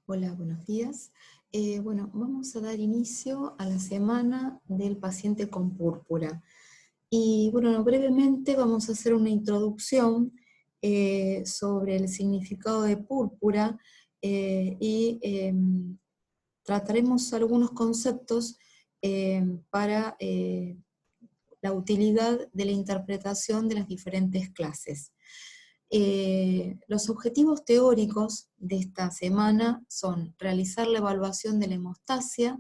Hola, buenos días. Bueno, vamos a dar inicio a la semana del paciente con púrpura. Y bueno, brevemente vamos a hacer una introducción sobre el significado de púrpura y trataremos algunos conceptos para la utilidad de la interpretación de las diferentes clases. Los objetivos teóricos de esta semana son realizar la evaluación de la hemostasia,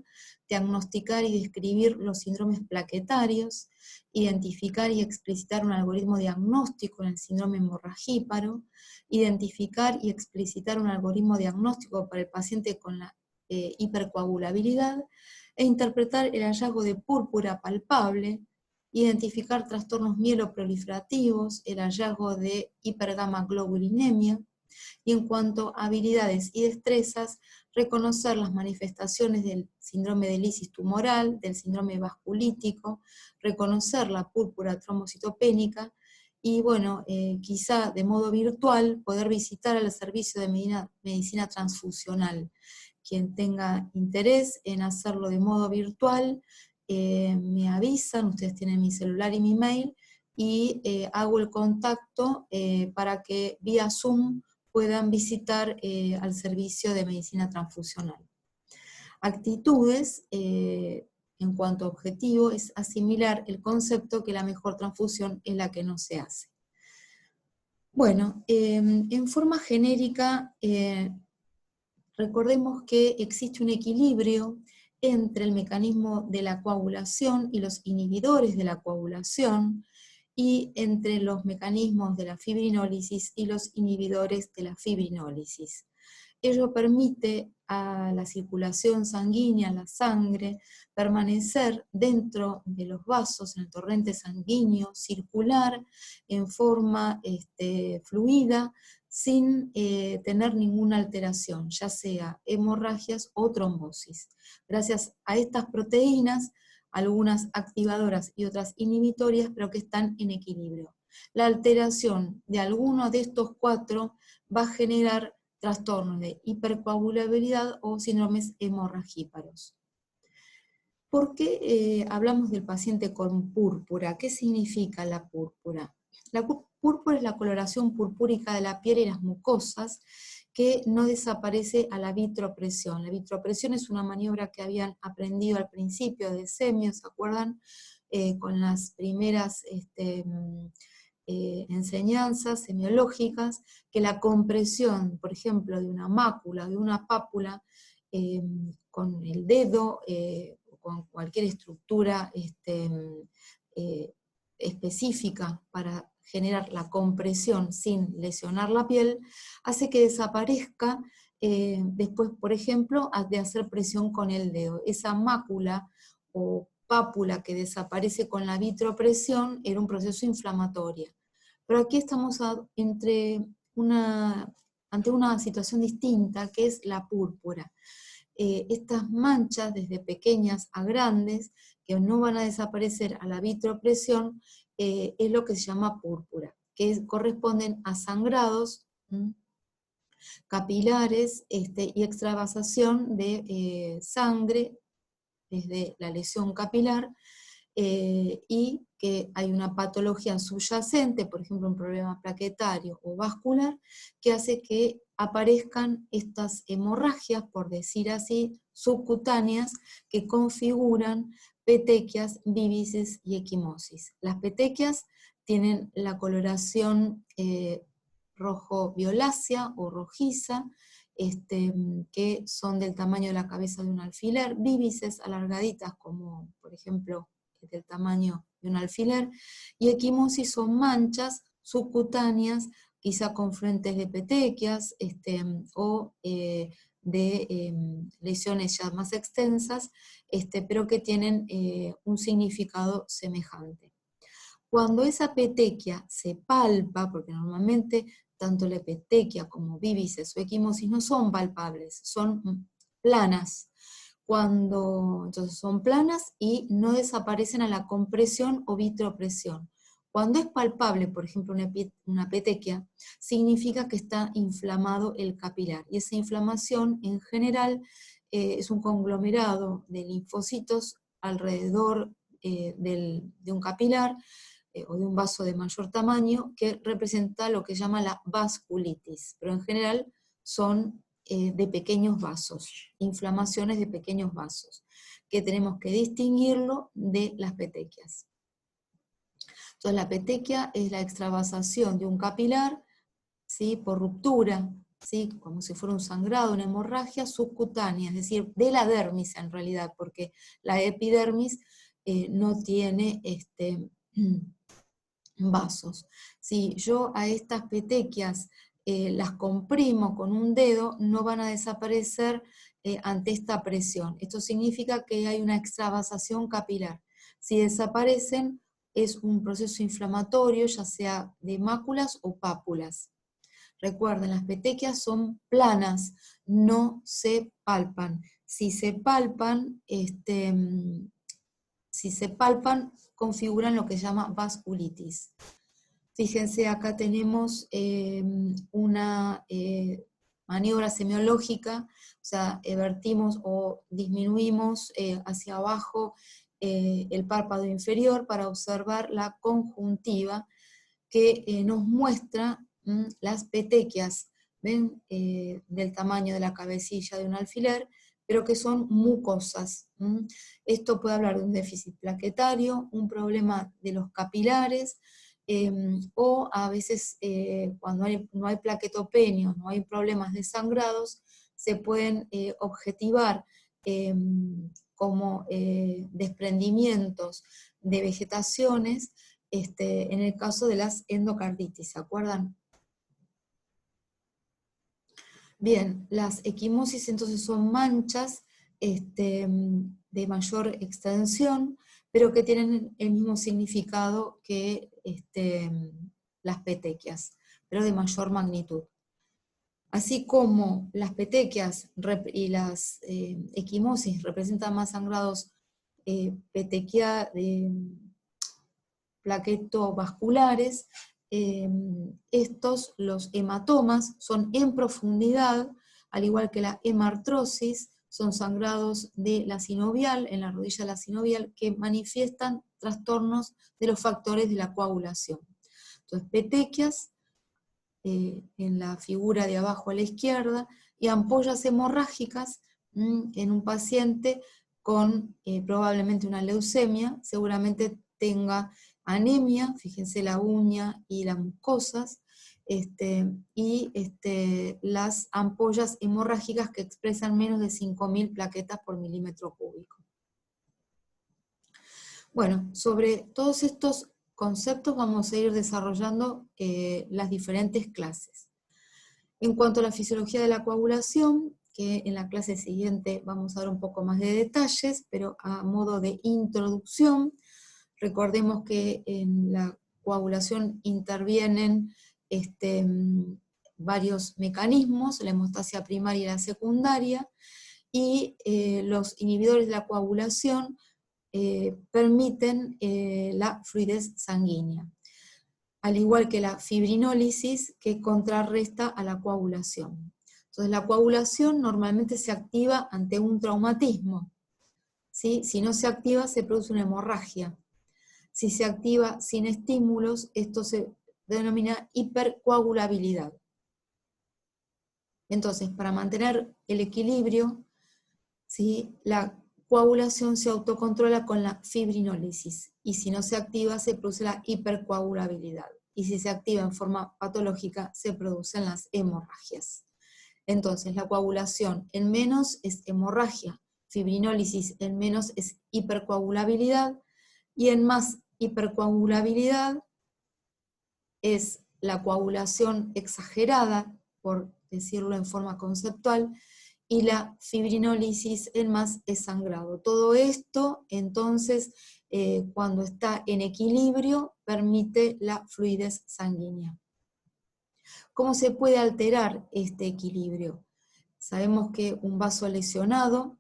diagnosticar y describir los síndromes plaquetarios, identificar y explicitar un algoritmo diagnóstico en el síndrome hemorragíparo, identificar y explicitar un algoritmo diagnóstico para el paciente con la hipercoagulabilidad, e interpretar el hallazgo de púrpura palpable, identificar trastornos mieloproliferativos, el hallazgo de hipergamaglobulinemia, y en cuanto a habilidades y destrezas, reconocer las manifestaciones del síndrome de lisis tumoral, del síndrome vasculítico, reconocer la púrpura trombocitopénica, y bueno, quizá de modo virtual poder visitar el servicio de medicina transfusional. Quien tenga interés en hacerlo de modo virtual, me avisan, ustedes tienen mi celular y mi mail, y hago el contacto para que vía Zoom puedan visitar al servicio de medicina transfusional. Actitudes, en cuanto a objetivo, es asimilar el concepto que la mejor transfusión es la que no se hace. Bueno, en forma genérica, recordemos que existe un equilibrio entre el mecanismo de la coagulación y los inhibidores de la coagulación, y entre los mecanismos de la fibrinólisis y los inhibidores de la fibrinólisis. Ello permite a la circulación sanguínea, a la sangre, permanecer dentro de los vasos, en el torrente sanguíneo, circular en forma fluida, sin tener ninguna alteración, ya sea hemorragias o trombosis. Gracias a estas proteínas, algunas activadoras y otras inhibitorias, pero que están en equilibrio. La alteración de alguno de estos cuatro va a generar trastornos de hipercoagulabilidad o síndromes hemorragíparos. ¿Por qué hablamos del paciente con púrpura? ¿Qué significa la púrpura? La púrpura es la coloración purpúrica de la piel y las mucosas que no desaparece a la vitropresión. La vitropresión es una maniobra que habían aprendido al principio de semio, ¿se acuerdan? Con las primeras enseñanzas semiológicas, que la compresión, por ejemplo, de una mácula, de una pápula, con el dedo, con cualquier estructura específica para generar la compresión sin lesionar la piel, hace que desaparezca después, por ejemplo, de hacer presión con el dedo. Esa mácula o pápula que desaparece con la vitropresión era un proceso inflamatorio. Pero aquí estamos ante una situación distinta, que es la púrpura. Estas manchas, desde pequeñas a grandes, que no van a desaparecer a la vitropresión, es lo que se llama púrpura, que corresponden a sangrados capilares y extravasación de sangre desde la lesión capilar, y que hay una patología subyacente, por ejemplo un problema plaquetario o vascular, que hace que aparezcan estas hemorragias, por decir así, subcutáneas, que configuran petequias, víbices y equimosis. Las petequias tienen la coloración rojo-violácea o rojiza, que son del tamaño de la cabeza de un alfiler, víbices alargaditas como por ejemplo del tamaño de un alfiler, y equimosis son manchas subcutáneas, quizá con frentes de petequias o de lesiones ya más extensas, pero que tienen un significado semejante. Cuando esa petequia se palpa, porque normalmente tanto la petequia como víbices o equimosis no son palpables, son planas. Entonces son planas y no desaparecen a la compresión o vitropresión. Cuando es palpable, por ejemplo, una petequia, significa que está inflamado el capilar. Y esa inflamación, en general, es un conglomerado de linfocitos alrededor de un capilar o de un vaso de mayor tamaño, que representa lo que llama la vasculitis. Pero en general son de pequeños vasos, inflamaciones de pequeños vasos, que tenemos que distinguirlo de las petequias. Entonces la petequia es la extravasación de un capilar, ¿sí?, por ruptura, ¿sí?, como si fuera un sangrado, una hemorragia subcutánea, es decir, de la dermis en realidad, porque la epidermis no tiene vasos. Si yo a estas petequias las comprimo con un dedo, no van a desaparecer ante esta presión. Esto significa que hay una extravasación capilar. Si desaparecen, es un proceso inflamatorio, ya sea de máculas o pápulas. Recuerden, las petequias son planas, no se palpan. Si se palpan, configuran lo que se llama vasculitis. Fíjense, acá tenemos una maniobra semiológica, o sea, vertimos o disminuimos hacia abajo el párpado inferior para observar la conjuntiva que nos muestra las petequias, ¿ven? Del tamaño de la cabecilla de un alfiler, pero que son mucosas. Esto puede hablar de un déficit plaquetario, un problema de los capilares, o a veces cuando no hay plaquetopenios, no hay problemas de sangrados, se pueden objetivar como desprendimientos de vegetaciones, en el caso de las endocarditis, ¿se acuerdan? Bien, las equimosis entonces son manchas de mayor extensión, pero que tienen el mismo significado que las petequias, pero de mayor magnitud. Así como las petequias y las equimosis representan más sangrados plaquetovasculares, los hematomas, son en profundidad, al igual que la hemartrosis, son sangrados de la sinovial, en la rodilla de la sinovial, que manifiestan trastornos de los factores de la coagulación. Entonces, petequias, en la figura de abajo a la izquierda, y ampollas hemorrágicas en un paciente con probablemente una leucemia, seguramente tenga anemia, fíjense la uña y las mucosas, las ampollas hemorrágicas que expresan menos de 5.000 plaquetas por milímetro cúbico. Bueno, sobre todos estos conceptos vamos a ir desarrollando las diferentes clases. En cuanto a la fisiología de la coagulación, que en la clase siguiente vamos a dar un poco más de detalles, pero a modo de introducción, recordemos que en la coagulación intervienen varios mecanismos, la hemostasia primaria y la secundaria, y los inhibidores de la coagulación permiten la fluidez sanguínea, al igual que la fibrinólisis, que contrarresta a la coagulación. Entonces la coagulación normalmente se activa ante un traumatismo, ¿sí? Si no se activa se produce una hemorragia. Si se activa sin estímulos, esto se denomina hipercoagulabilidad. Entonces, para mantener el equilibrio, ¿sí?, la coagulación se autocontrola con la fibrinólisis, y si no se activa se produce la hipercoagulabilidad, y si se activa en forma patológica se producen las hemorragias. Entonces la coagulación en menos es hemorragia, fibrinólisis en menos es hipercoagulabilidad, y en más hipercoagulabilidad es la coagulación exagerada, por decirlo en forma conceptual, y la fibrinólisis en más es sangrado. Todo esto, entonces, cuando está en equilibrio, permite la fluidez sanguínea. ¿Cómo se puede alterar este equilibrio? Sabemos que un vaso lesionado,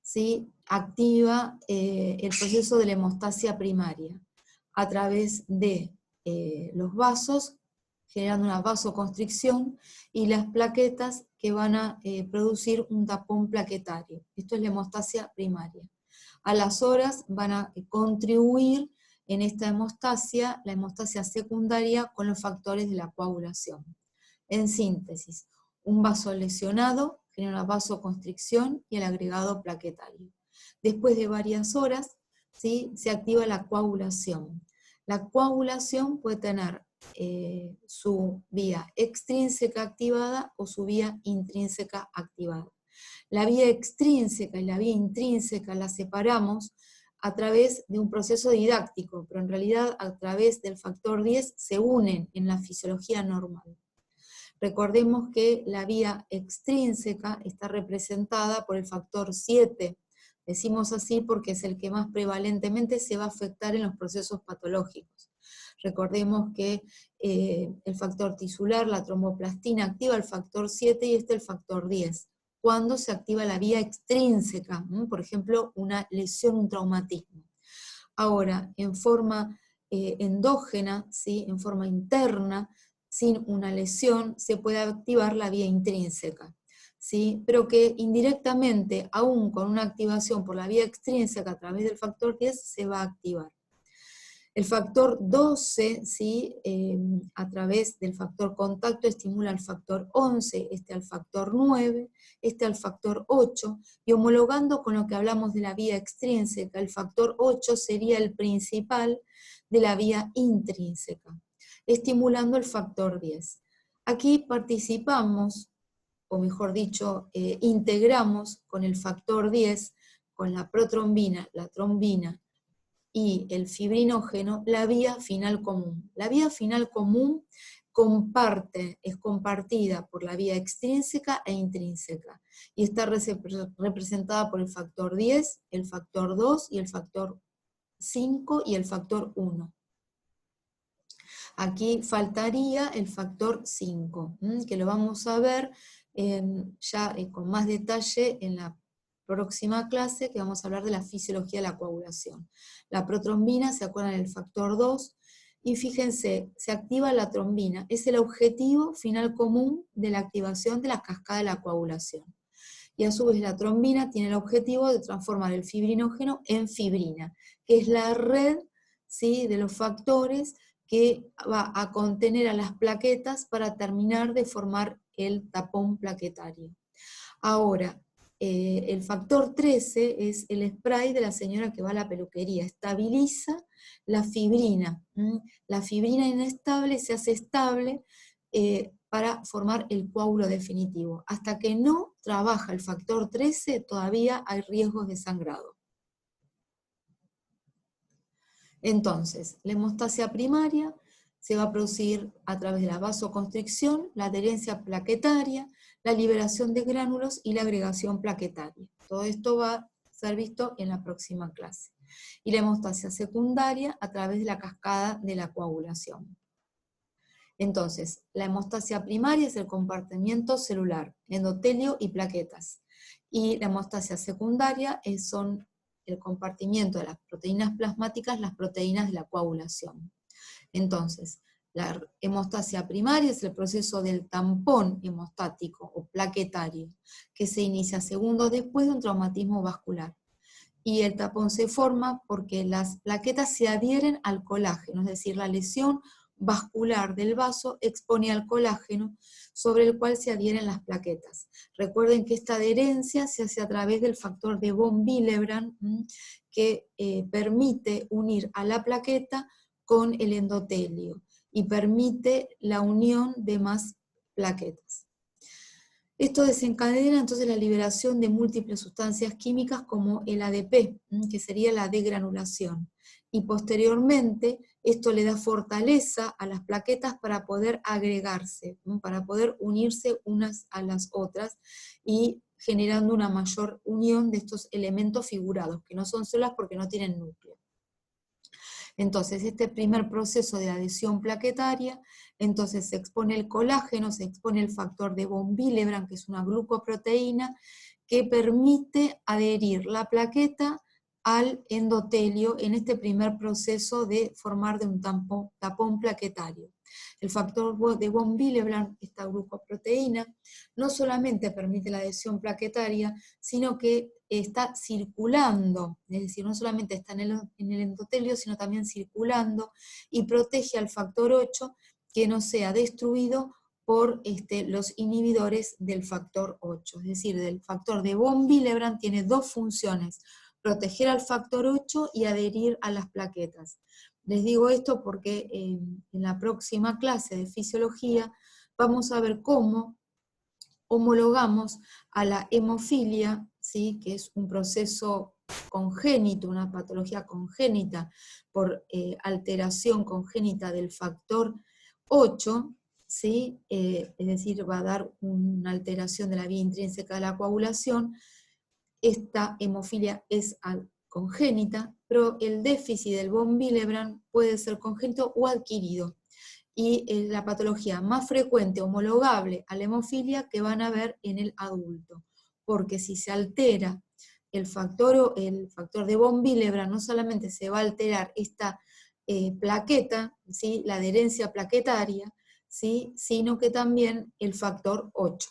¿sí?, activa el proceso de la hemostasia primaria. a través de los vasos, generando una vasoconstricción, y las plaquetas que van a producir un tapón plaquetario. Esto es la hemostasia primaria. A las horas van a contribuir en esta hemostasia, la hemostasia secundaria, con los factores de la coagulación. En síntesis, un vaso lesionado genera una vasoconstricción y el agregado plaquetario. Después de varias horas, ¿sí?, se activa la coagulación. La coagulación puede tener su vía extrínseca activada o su vía intrínseca activada. La vía extrínseca y la vía intrínseca la separamos a través de un proceso didáctico, pero en realidad a través del factor 10 se unen en la fisiología normal. Recordemos que la vía extrínseca está representada por el factor 7. Decimos así porque es el que más prevalentemente se va a afectar en los procesos patológicos. Recordemos que el factor tisular, la tromboplastina, activa el factor 7 y el factor 10. Cuando se activa la vía extrínseca, por ejemplo, una lesión, un traumatismo. Ahora, en forma endógena, ¿sí?, en forma interna, sin una lesión, se puede activar la vía intrínseca, ¿sí?, pero que indirectamente, aún con una activación por la vía extrínseca a través del factor 10, se va a activar. El factor 12, ¿sí?, a través del factor contacto estimula al factor 11, al factor 9, al factor 8, y homologando con lo que hablamos de la vía extrínseca, el factor 8 sería el principal de la vía intrínseca, estimulando el factor 10. Aquí participamos, o mejor dicho, integramos con el factor 10, con la protrombina, la trombina y el fibrinógeno, la vía final común. La vía final común es compartida por la vía extrínseca e intrínseca, y está representada por el factor 10, el factor 2 y el factor 5 y el factor 1. Aquí faltaría el factor 5, que lo vamos a ver ya con más detalle en la próxima clase, que vamos a hablar de la fisiología de la coagulación. La protrombina, ¿se acuerdan del factor 2? Y fíjense, se activa la trombina, es el objetivo final común de la activación de la cascada de la coagulación. Y a su vez la trombina tiene el objetivo de transformar el fibrinógeno en fibrina, que es la red, ¿sí?, de los factores que va a contener a las plaquetas para terminar de formar el tapón plaquetario. Ahora, el factor 13 es el spray de la señora que va a la peluquería, estabiliza la fibrina. La fibrina inestable se hace estable para formar el coágulo definitivo. Hasta que no trabaja el factor 13, todavía hay riesgos de sangrado. Entonces, la hemostasia primaria se va a producir a través de la vasoconstricción, la adherencia plaquetaria, la liberación de gránulos y la agregación plaquetaria. Todo esto va a ser visto en la próxima clase. Y la hemostasia secundaria a través de la cascada de la coagulación. Entonces, la hemostasia primaria es el compartimiento celular, endotelio y plaquetas. Y la hemostasia secundaria son el compartimiento de las proteínas plasmáticas, las proteínas de la coagulación. Entonces, la hemostasia primaria es el proceso del tampón hemostático o plaquetario, que se inicia segundos después de un traumatismo vascular. Y el tapón se forma porque las plaquetas se adhieren al colágeno, es decir, la lesión vascular del vaso expone al colágeno sobre el cual se adhieren las plaquetas. Recuerden que esta adherencia se hace a través del factor de von Willebrand, que permite unir a la plaqueta con el endotelio y permite la unión de más plaquetas. Esto desencadena entonces la liberación de múltiples sustancias químicas como el ADP, que sería la degranulación. Y posteriormente esto le da fortaleza a las plaquetas para poder agregarse, para poder unirse unas a las otras y generando una mayor unión de estos elementos figurados, que no son células porque no tienen núcleo. Entonces, este primer proceso de adhesión plaquetaria, entonces se expone el colágeno, se expone el factor de von Willebrand, que es una glucoproteína, que permite adherir la plaqueta al endotelio en este primer proceso de formar de un tapón plaquetario. El factor de von Willebrand, esta glucoproteína, no solamente permite la adhesión plaquetaria, sino que está circulando, es decir, no solamente está en el endotelio, sino también circulando y protege al factor 8 que no sea destruido por los inhibidores del factor 8. Es decir, el factor de von Willebrand tiene dos funciones: proteger al factor 8 y adherir a las plaquetas. Les digo esto porque en la próxima clase de fisiología vamos a ver cómo homologamos a la hemofilia, ¿sí?, que es un proceso congénito, una patología congénita por alteración congénita del factor 8, ¿sí? Es decir, va a dar una alteración de la vía intrínseca de la coagulación. Esta hemofilia es congénita, pero el déficit del von Willebrand puede ser congénito o adquirido. Y es la patología más frecuente, homologable a la hemofilia, que van a ver en el adulto. Porque si se altera el factor de von Willebrand, no solamente se va a alterar esta plaqueta, ¿sí?, la adherencia plaquetaria, ¿sí?, sino que también el factor 8.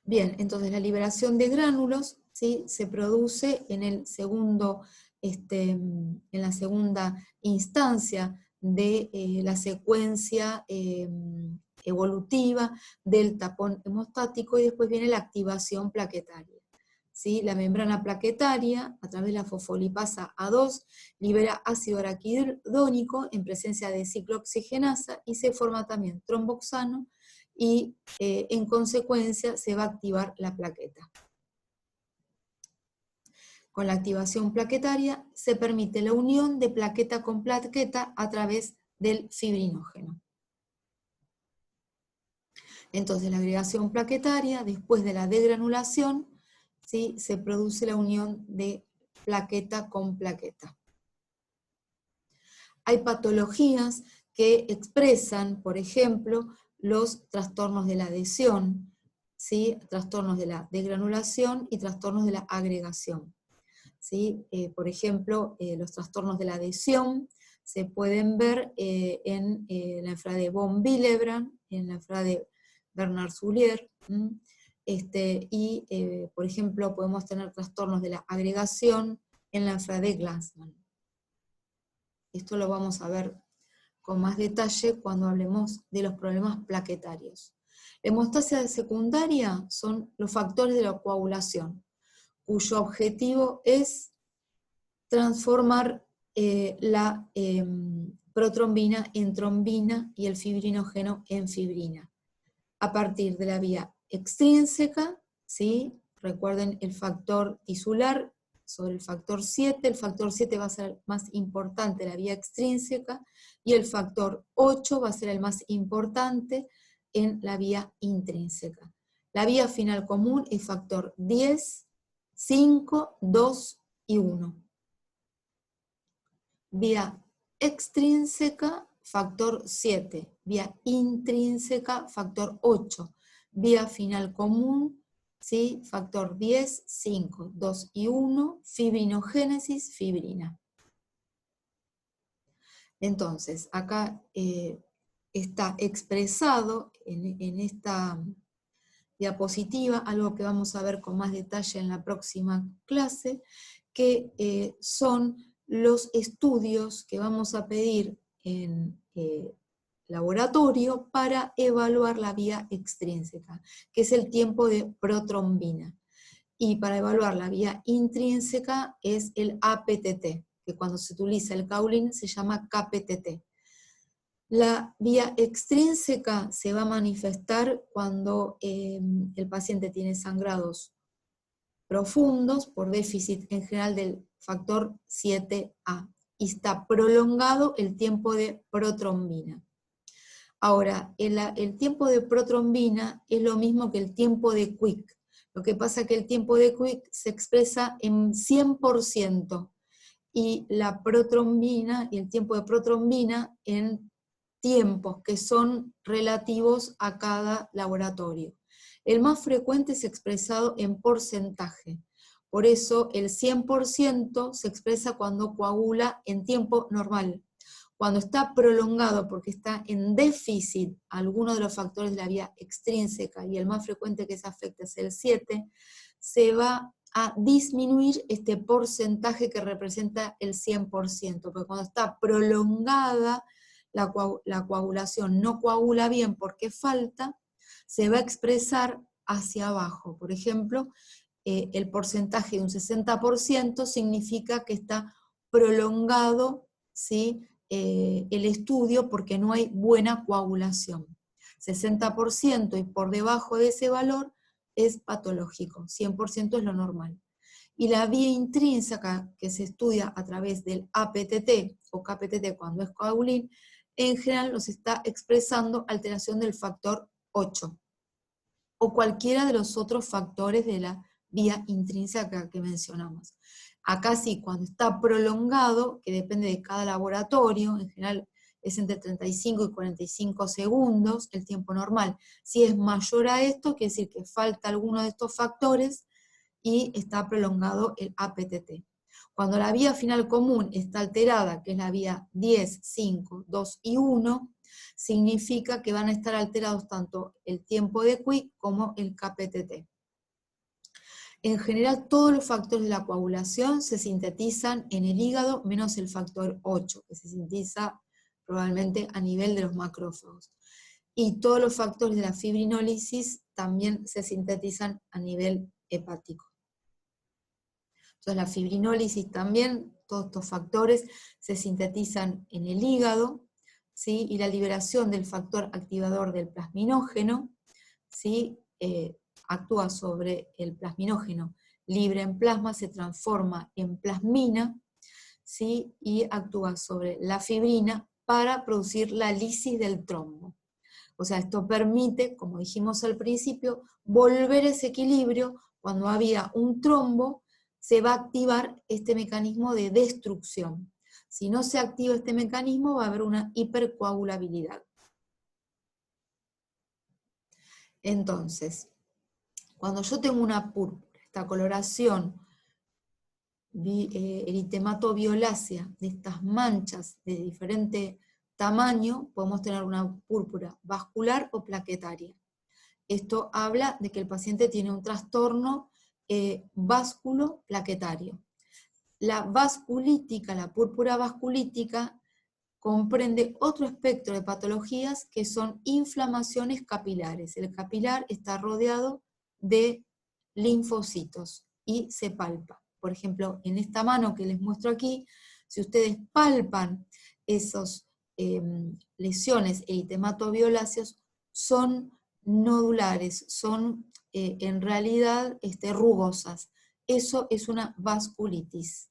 Bien, entonces la liberación de gránulos, ¿sí?, se produce en la segunda instancia de la secuencia evolutiva del tapón hemostático, y después viene la activación plaquetaria. ¿Sí? La membrana plaquetaria, a través de la fosfolipasa A2, libera ácido araquidónico en presencia de ciclooxigenasa y se forma también tromboxano, y en consecuencia se va a activar la plaqueta. Con la activación plaquetaria se permite la unión de plaqueta con plaqueta a través del fibrinógeno. Entonces la agregación plaquetaria, después de la degranulación, ¿sí?, se produce la unión de plaqueta con plaqueta. Hay patologías que expresan, por ejemplo, los trastornos de la adhesión, ¿sí?, trastornos de la degranulación y trastornos de la agregación. ¿Sí? Por ejemplo, los trastornos de la adhesión se pueden ver en la enfermedad de von Willebrand, en la enfermedad de Bernard-Soulier, por ejemplo, podemos tener trastornos de la agregación en la enfermedad de Glanzmann. Esto lo vamos a ver con más detalle cuando hablemos de los problemas plaquetarios. La hemostasia secundaria son los factores de la coagulación, cuyo objetivo es transformar la protrombina en trombina y el fibrinógeno en fibrina, a partir de la vía extrínseca, ¿sí? Recuerden el factor tisular sobre el factor 7, el factor 7 va a ser más importante la vía extrínseca, y el factor 8 va a ser el más importante en la vía intrínseca. La vía final común es factor 10, 5, 2 y 1. Vía extrínseca, factor 7. Vía intrínseca, factor 8. Vía final común, ¿sí?, factor 10, 5, 2 y 1, fibrinogénesis, fibrina. Entonces, acá está expresado en esta diapositiva algo que vamos a ver con más detalle en la próxima clase, que son los estudios que vamos a pedir en laboratorio para evaluar la vía extrínseca, que es el tiempo de protrombina. Y para evaluar la vía intrínseca es el APTT, que cuando se utiliza el kaolin se llama KPTT. La vía extrínseca se va a manifestar cuando el paciente tiene sangrados profundos por déficit en general del factor 7A y está prolongado el tiempo de protrombina. Ahora, el tiempo de protrombina es lo mismo que el tiempo de Quick. Lo que pasa es que el tiempo de Quick se expresa en 100% y la protrombina y el tiempo de protrombina en tiempos que son relativos a cada laboratorio. El más frecuente es expresado en porcentaje. Por eso el 100% se expresa cuando coagula en tiempo normal. Cuando está prolongado porque está en déficit alguno de los factores de la vía extrínseca, y el más frecuente que se afecta es el 7, se va a disminuir este porcentaje que representa el 100%, porque cuando está prolongada la coagulación, no coagula bien porque falta, se va a expresar hacia abajo. Por ejemplo, el porcentaje de un 60% significa que está prolongado, ¿sí?, el estudio porque no hay buena coagulación. 60% y por debajo de ese valor es patológico, 100% es lo normal. Y la vía intrínseca que se estudia a través del APTT o KPTT cuando es coagulín, en general nos está expresando alteración del factor 8 o cualquiera de los otros factores de la vía intrínseca que mencionamos. Acá sí, cuando está prolongado, que depende de cada laboratorio, en general es entre 35 y 45 segundos el tiempo normal. Si es mayor a esto, quiere decir que falta alguno de estos factores y está prolongado el APTT. Cuando la vía final común está alterada, que es la vía 10, 5, 2 y 1, significa que van a estar alterados tanto el tiempo de Quick como el KPTT. En general, todos los factores de la coagulación se sintetizan en el hígado, menos el factor 8, que se sintetiza probablemente a nivel de los macrófagos. Y todos los factores de la fibrinólisis también se sintetizan a nivel hepático. Entonces la fibrinólisis también, todos estos factores se sintetizan en el hígado, ¿sí? Y la liberación del factor activador del plasminógeno, ¿sí? Actúa sobre el plasminógeno libre en plasma, se transforma en plasmina, ¿sí? Y actúa sobre la fibrina para producir la lisis del trombo. O sea, esto permite, como dijimos al principio, volver ese equilibrio. Cuando había un trombo, se va a activar este mecanismo de destrucción. Si no se activa este mecanismo, va a haber una hipercoagulabilidad. Entonces, cuando yo tengo una púrpura, esta coloración eritematoviolacea de estas manchas de diferente tamaño, podemos tener una púrpura vascular o plaquetaria. Esto habla de que el paciente tiene un trastorno vasculo-plaquetario. La vasculítica, la púrpura vasculítica, comprende otro espectro de patologías que son inflamaciones capilares. El capilar está rodeado de linfocitos y se palpa. Por ejemplo, en esta mano que les muestro aquí, si ustedes palpan esas lesiones eritematoviolaceas, son nodulares, son en realidad rugosas. Eso es una vasculitis.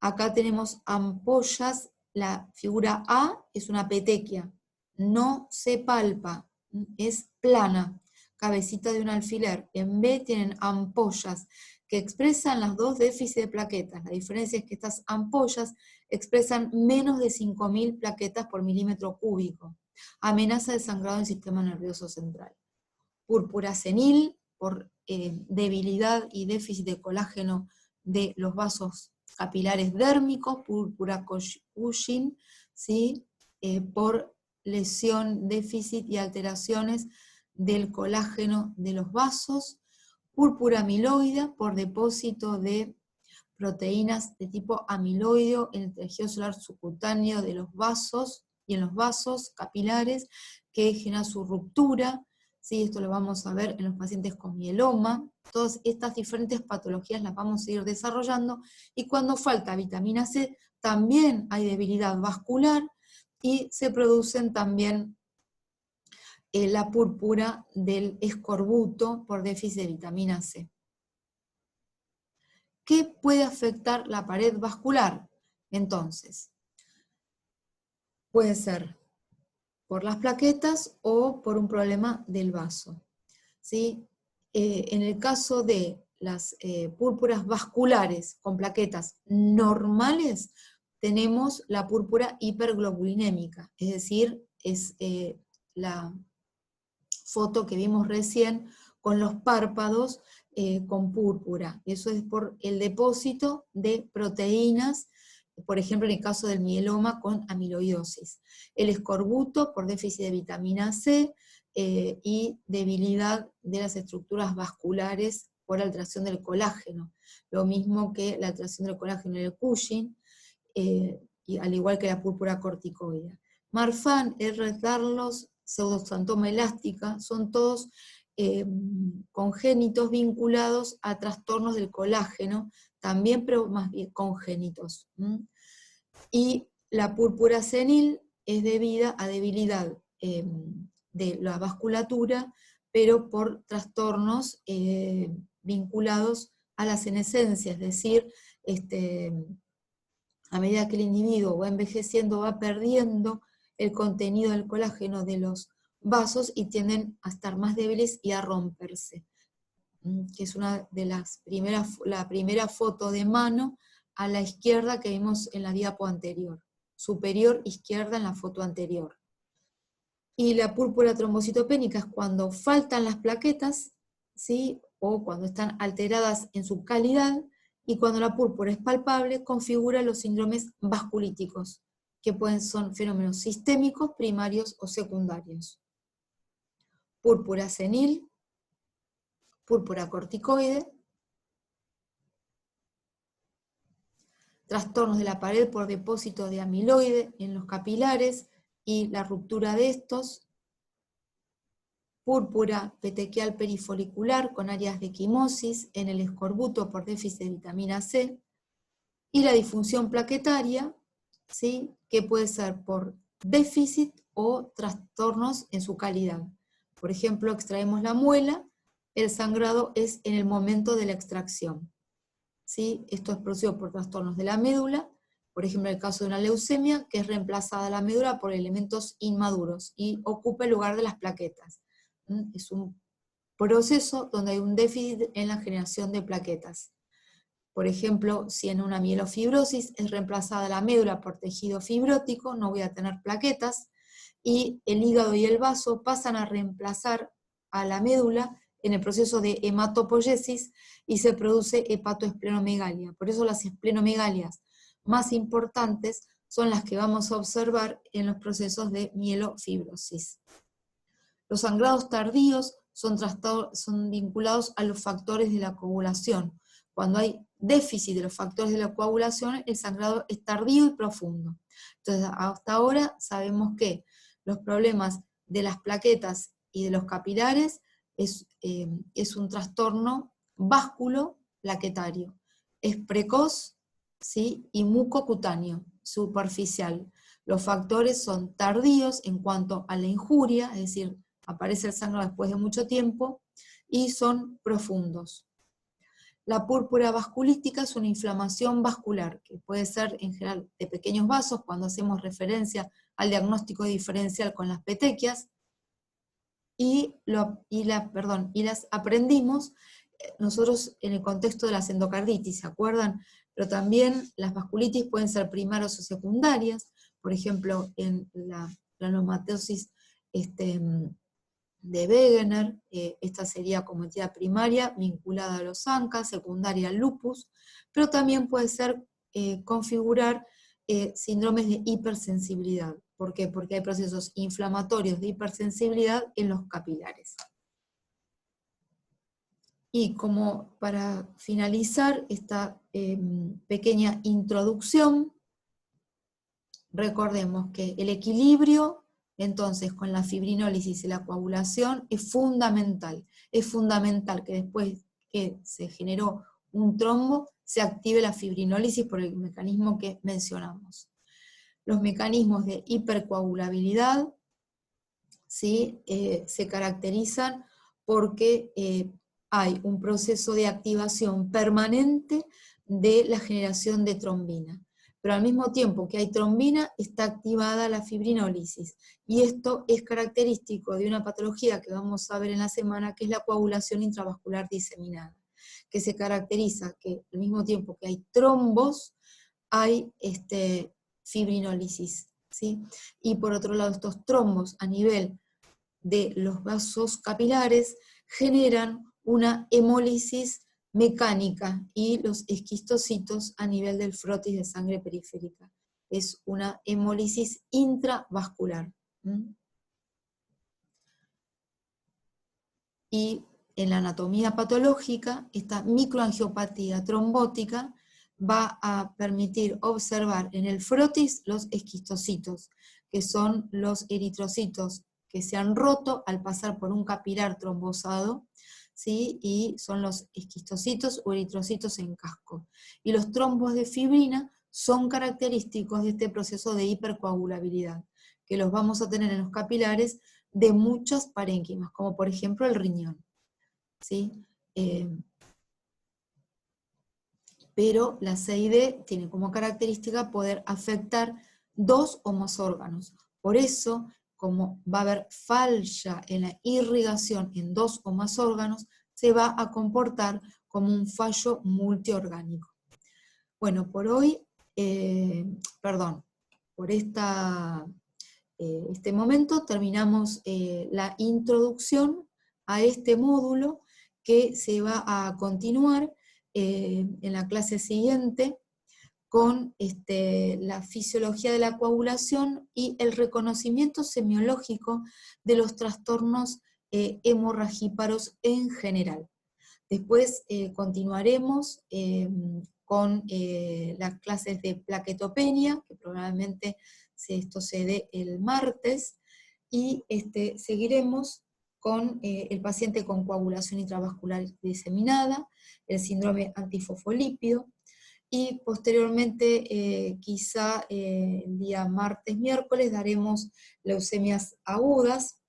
Acá tenemos ampollas, la figura A es una petequia, no se palpa, es plana, cabecita de un alfiler. En B tienen ampollas que expresan las dos déficits de plaquetas. La diferencia es que estas ampollas expresan menos de 5.000 plaquetas por milímetro cúbico. Amenaza de sangrado en el sistema nervioso central. Púrpura senil, por debilidad y déficit de colágeno de los vasos capilares dérmicos, púrpura Cushing, ¿sí? Por lesión, déficit y alteraciones del colágeno de los vasos, púrpura amiloide por depósito de proteínas de tipo amiloideo en el tejido celular subcutáneo de los vasos y en los vasos capilares que genera su ruptura. ¿Sí? Esto lo vamos a ver en los pacientes con mieloma. Todas estas diferentes patologías las vamos a ir desarrollando, y cuando falta vitamina C también hay debilidad vascular y se producen también la púrpura del escorbuto por déficit de vitamina C. ¿Qué puede afectar la pared vascular? Entonces, puede ser por las plaquetas o por un problema del vaso, ¿sí? En el caso de las púrpuras vasculares con plaquetas normales, tenemos la púrpura hiperglobulinémica, es decir, es la foto que vimos recién con los párpados con púrpura. Eso es por el depósito de proteínas, por ejemplo en el caso del mieloma con amiloidosis. El escorbuto por déficit de vitamina C y debilidad de las estructuras vasculares por alteración del colágeno. Lo mismo que la alteración del colágeno en el Cushing, y al igual que la púrpura corticoide. Marfan, R-Darlos, pseudoxantoma elástica, son todos congénitos vinculados a trastornos del colágeno, también, pero más bien congénitos. Y la púrpura senil es debida a debilidad de la vasculatura, pero por trastornos vinculados a la senescencia, es decir, a medida que el individuo va envejeciendo, va perdiendo el contenido del colágeno de los vasos y tienden a estar más débiles y a romperse. Que es una de las la primera foto de mano a la izquierda que vimos en la diapo anterior. Superior izquierda en la foto anterior. Y la púrpura trombocitopénica es cuando faltan las plaquetas, ¿sí? O cuando están alteradas en su calidad, y cuando la púrpura es palpable, configura los síndromes vasculíticos, que son fenómenos sistémicos, primarios o secundarios. Púrpura senil, púrpura corticoide, trastornos de la pared por depósito de amiloide en los capilares y la ruptura de estos, púrpura petequial perifolicular con áreas de equimosis en el escorbuto por déficit de vitamina C, y la disfunción plaquetaria, ¿sí? Que puede ser por déficit o trastornos en su calidad. Por ejemplo, extraemos la muela, el sangrado es en el momento de la extracción. ¿Sí? Esto es producido por trastornos de la médula, por ejemplo en el caso de una leucemia, que es reemplazada la médula por elementos inmaduros y ocupa el lugar de las plaquetas. Es un proceso donde hay un déficit en la generación de plaquetas. Por ejemplo, si en una mielofibrosis es reemplazada la médula por tejido fibrótico, no voy a tener plaquetas, y el hígado y el vaso pasan a reemplazar a la médula en el proceso de hematopoiesis y se produce hepatoesplenomegalia. Por eso las esplenomegalias más importantes son las que vamos a observar en los procesos de mielofibrosis. Los sangrados tardíos son vinculados a los factores de la coagulación. Cuando hay déficit de los factores de la coagulación, el sangrado es tardío y profundo. Entonces, hasta ahora sabemos que los problemas de las plaquetas y de los capilares es un trastorno vasculo-plaquetario. Es precoz, ¿sí? Y mucocutáneo, superficial. Los factores son tardíos en cuanto a la injuria, es decir, aparece el sangrado después de mucho tiempo, y son profundos. La púrpura vasculística es una inflamación vascular, que puede ser en general de pequeños vasos, cuando hacemos referencia al diagnóstico diferencial con las petequias, y las aprendimos nosotros en el contexto de las endocarditis, ¿se acuerdan? Pero también las vasculitis pueden ser primarias o secundarias, por ejemplo, en la granulomatiosis de Wegener, esta sería como entidad primaria vinculada a los ANCA, secundaria al lupus, pero también puede ser configurar síndromes de hipersensibilidad. ¿Por qué? Porque hay procesos inflamatorios de hipersensibilidad en los capilares. Y como para finalizar esta pequeña introducción, recordemos que el equilibrio entonces con la fibrinólisis y la coagulación es fundamental. Es fundamental que después que se generó un trombo se active la fibrinólisis por el mecanismo que mencionamos. Los mecanismos de hipercoagulabilidad, ¿sí? Se caracterizan porque hay un proceso de activación permanente de la generación de trombina. Pero al mismo tiempo que hay trombina, está activada la fibrinólisis. Y esto es característico de una patología que vamos a ver en la semana, que es la coagulación intravascular diseminada, que se caracteriza que al mismo tiempo que hay trombos, hay fibrinólisis, ¿sí? Y por otro lado, estos trombos a nivel de los vasos capilares generan una hemólisis mecánica y los esquistocitos a nivel del frotis de sangre periférica. Es una hemólisis intravascular. Y en la anatomía patológica, esta microangiopatía trombótica va a permitir observar en el frotis los esquistocitos, que son los eritrocitos que se han roto al pasar por un capilar trombosado, ¿sí? Y son los esquistocitos o eritrocitos en casco. Y los trombos de fibrina son característicos de este proceso de hipercoagulabilidad, que los vamos a tener en los capilares de muchos parénquimas, como por ejemplo el riñón, ¿sí? Pero la CID tiene como característica poder afectar 2 o más órganos. Por eso, como va a haber falla en la irrigación en 2 o más órganos, se va a comportar como un fallo multiorgánico. Bueno, por hoy, por este momento terminamos la introducción a este módulo que se va a continuar en la clase siguiente con la fisiología de la coagulación y el reconocimiento semiológico de los trastornos hemorragíparos en general. Después continuaremos con las clases de plaquetopenia, que probablemente esto se dé el martes, y seguiremos con el paciente con coagulación intravascular diseminada, el síndrome antifosfolípido, y posteriormente, quizá el día martes, miércoles, daremos leucemias agudas.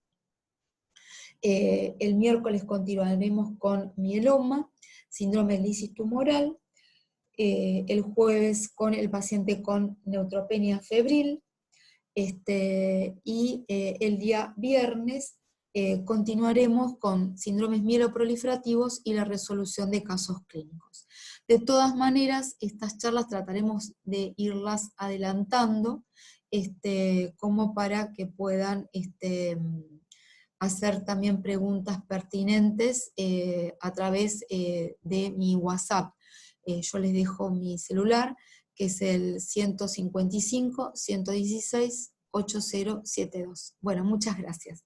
El miércoles continuaremos con mieloma, síndrome de lisis tumoral, el jueves con el paciente con neutropenia febril, y el día viernes continuaremos con síndromes mieloproliferativos y la resolución de casos clínicos. De todas maneras, estas charlas trataremos de irlas adelantando, como para que puedan hacer también preguntas pertinentes a través de mi WhatsApp. Yo les dejo mi celular, que es el 155 116 8072. Bueno, muchas gracias.